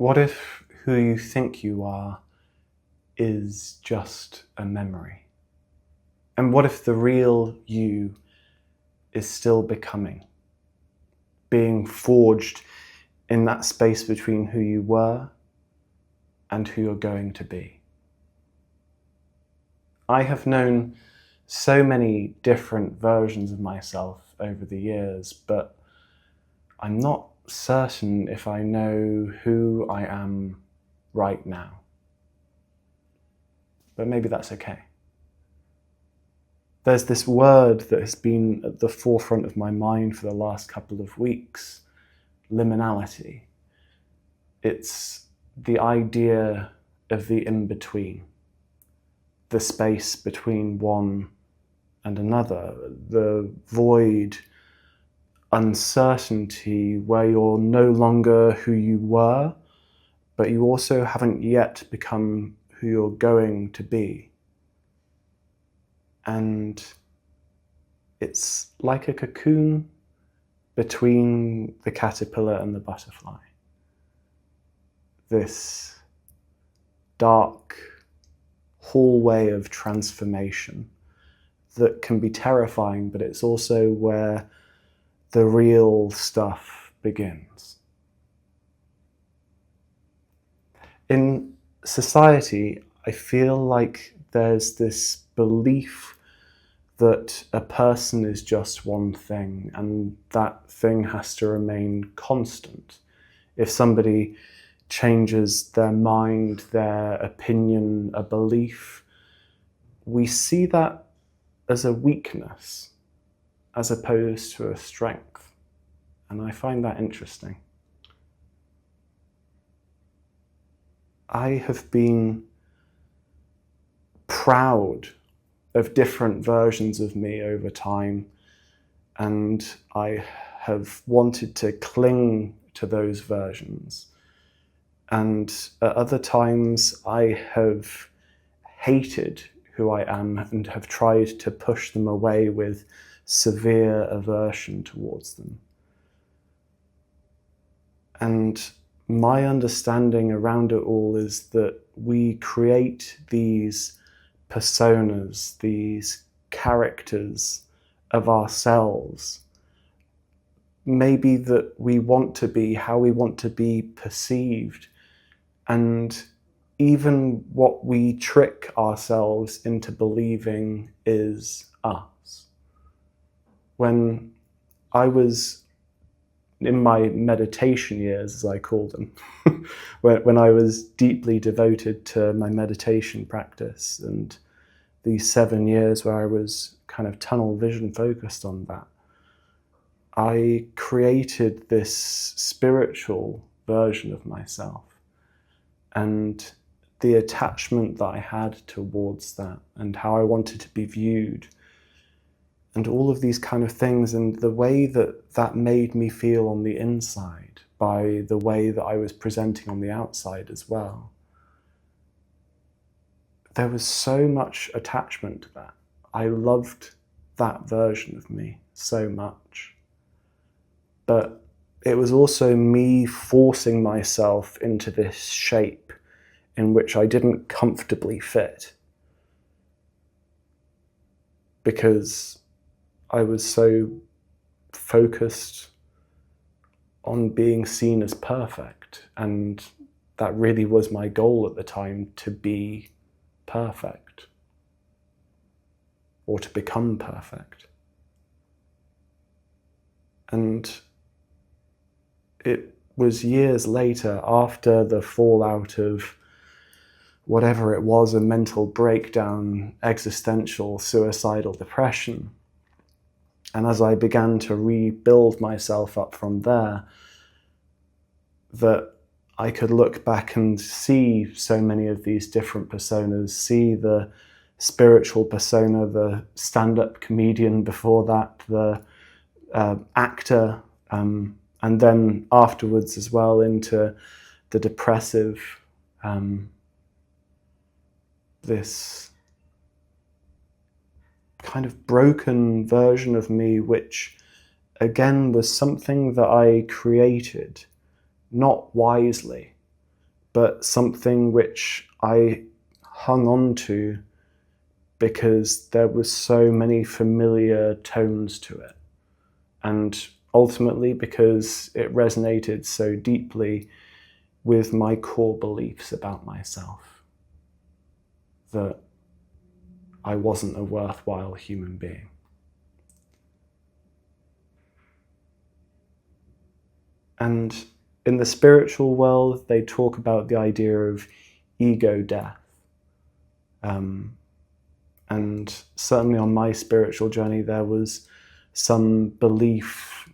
What if who you think you are is just a memory? And what if the real you is still becoming, being forged in that space between who you were and who you're going to be? I have known so many different versions of myself over the years, but I'm not certain if I know who I am right now. But maybe that's okay. There's this word that has been at the forefront of my mind for the last couple of weeks, liminality. It's the idea of the in-between, the space between one and another, the void, uncertainty where you're no longer who you were, but you also haven't yet become who you're going to be. And it's like a cocoon between the caterpillar and the butterfly. This dark hallway of transformation that can be terrifying, but it's also where the real stuff begins. In society, I feel like there's this belief that a person is just one thing and that thing has to remain constant. If somebody changes their mind, their opinion, a belief, we see that as a weakness as opposed to a strength. And I find that interesting. I have been proud of different versions of me over time, and I have wanted to cling to those versions. And at other times I have hated who I am and have tried to push them away with severe aversion towards them. And my understanding around it all is that we create these personas, these characters of ourselves, maybe that we want to be, how we want to be perceived, and even what we trick ourselves into believing is us. When I was in my meditation years, as I call them, when I was deeply devoted to my meditation practice, and these 7 years where I was kind of tunnel vision focused on that, I created this spiritual version of myself. And the attachment that I had towards that and how I wanted to be viewed and all of these kind of things, and the way that that made me feel on the inside by the way that I was presenting on the outside as well. There was so much attachment to that. I loved that version of me so much. But it was also me forcing myself into this shape in which I didn't comfortably fit, because I was so focused on being seen as perfect, and that really was my goal at the time, to be perfect or to become perfect. And it was years later, after the fallout of whatever it was, a mental breakdown, existential, suicidal depression, and as I began to rebuild myself up from there, that I could look back and see so many of these different personas, see the spiritual persona, the stand-up comedian before that, the actor, and then afterwards as well into the depressive, this kind of broken version of me, which again was something that I created, not wisely, but something which I hung on to because there were so many familiar tones to it. And ultimately because it resonated so deeply with my core beliefs about myself, that I wasn't a worthwhile human being. And in the spiritual world, they talk about the idea of ego death. And certainly on my spiritual journey, there was some belief,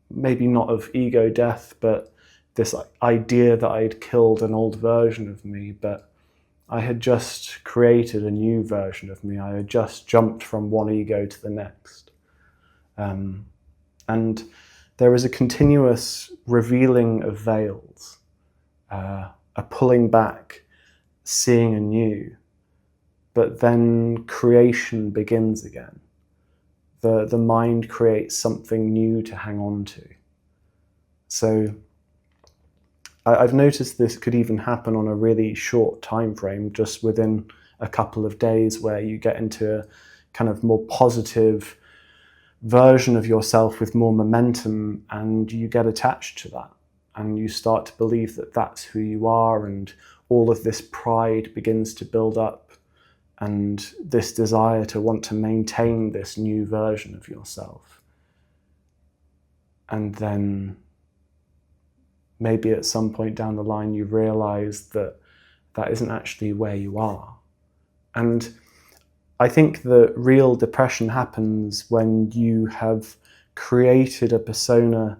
maybe not of ego death, but this idea that I'd killed an old version of me, but I had just created a new version of me. I had just jumped from one ego to the next. And there is a continuous revealing of veils, a pulling back, seeing anew, but then creation begins again. The mind creates something new to hang on to. So I've noticed this could even happen on a really short time frame, just within a couple of days, where you get into a kind of more positive version of yourself with more momentum, and you get attached to that, and you start to believe that that's who you are, and all of this pride begins to build up, and this desire to want to maintain this new version of yourself. And then maybe at some point down the line you realize that that isn't actually where you are. And I think the real depression happens when you have created a persona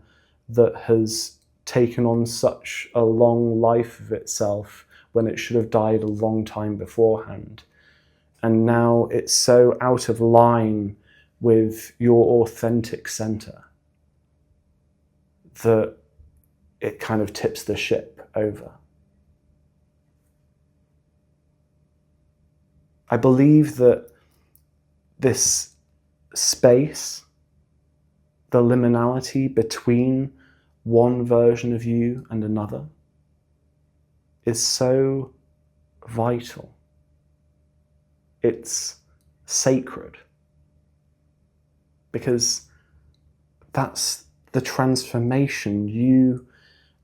that has taken on such a long life of itself when it should have died a long time beforehand. And now it's so out of line with your authentic center that it kind of tips the ship over. I believe that this space, the liminality between one version of you and another, is so vital. It's sacred, because that's the transformation, you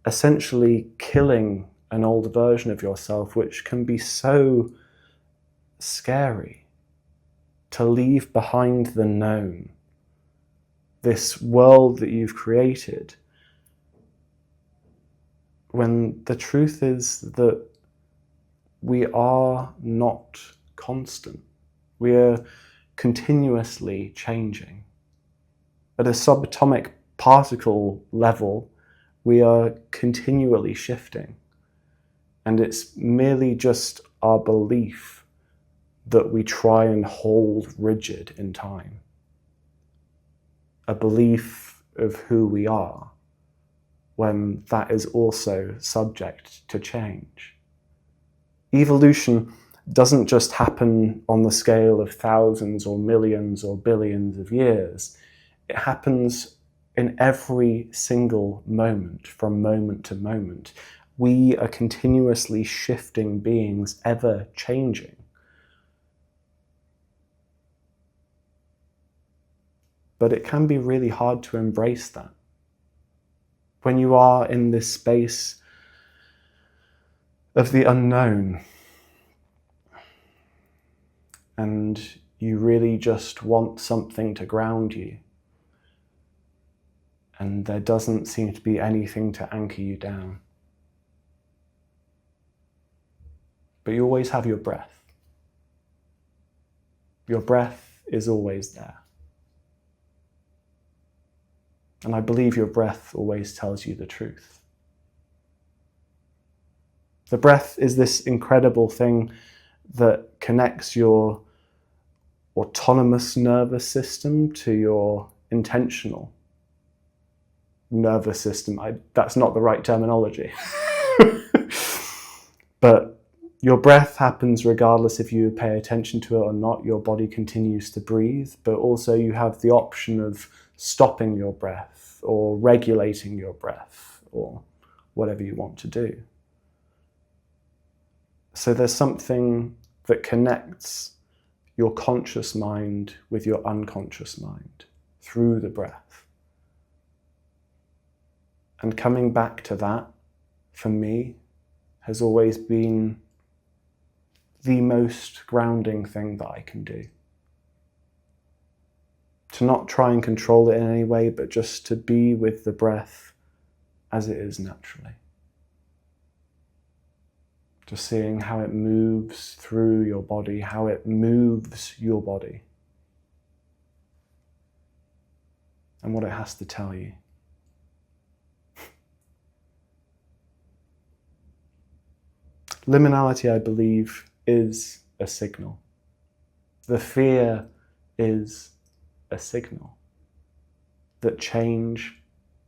essentially killing an old version of yourself, which can be so scary to leave behind the known, this world that you've created, when the truth is that we are not constant. We are continuously changing. At a subatomic particle level, we are continually shifting. And it's merely just our belief that we try and hold rigid in time. A belief of who we are, when that is also subject to change. Evolution doesn't just happen on the scale of thousands or millions or billions of years. It happens in every single moment, from moment to moment. We are continuously shifting beings, ever changing. But it can be really hard to embrace that. When you are in this space of the unknown, and you really just want something to ground you, and there doesn't seem to be anything to anchor you down. But you always have your breath. Your breath is always there. And I believe your breath always tells you the truth. The breath is this incredible thing that connects your autonomous nervous system to your intentional nervous system. That's not the right terminology. But your breath happens regardless if you pay attention to it or not. Your body continues to breathe, but also you have the option of stopping your breath or regulating your breath or whatever you want to do. So there's something that connects your conscious mind with your unconscious mind through the breath. And coming back to that, for me, has always been the most grounding thing that I can do. To not try and control it in any way, but just to be with the breath as it is naturally. Just seeing how it moves through your body, how it moves your body, and what it has to tell you. Liminality, I believe, is a signal. The fear is a signal that change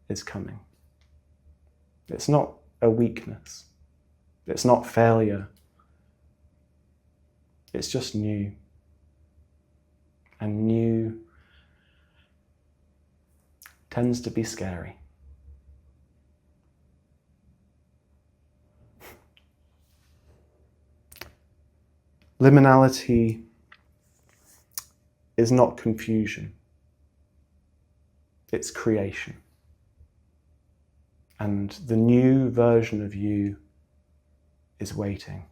is coming. It's not a weakness. It's not failure. It's just new. And new tends to be scary. Liminality is not confusion. It's creation. And the new version of you is waiting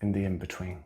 in the in-between.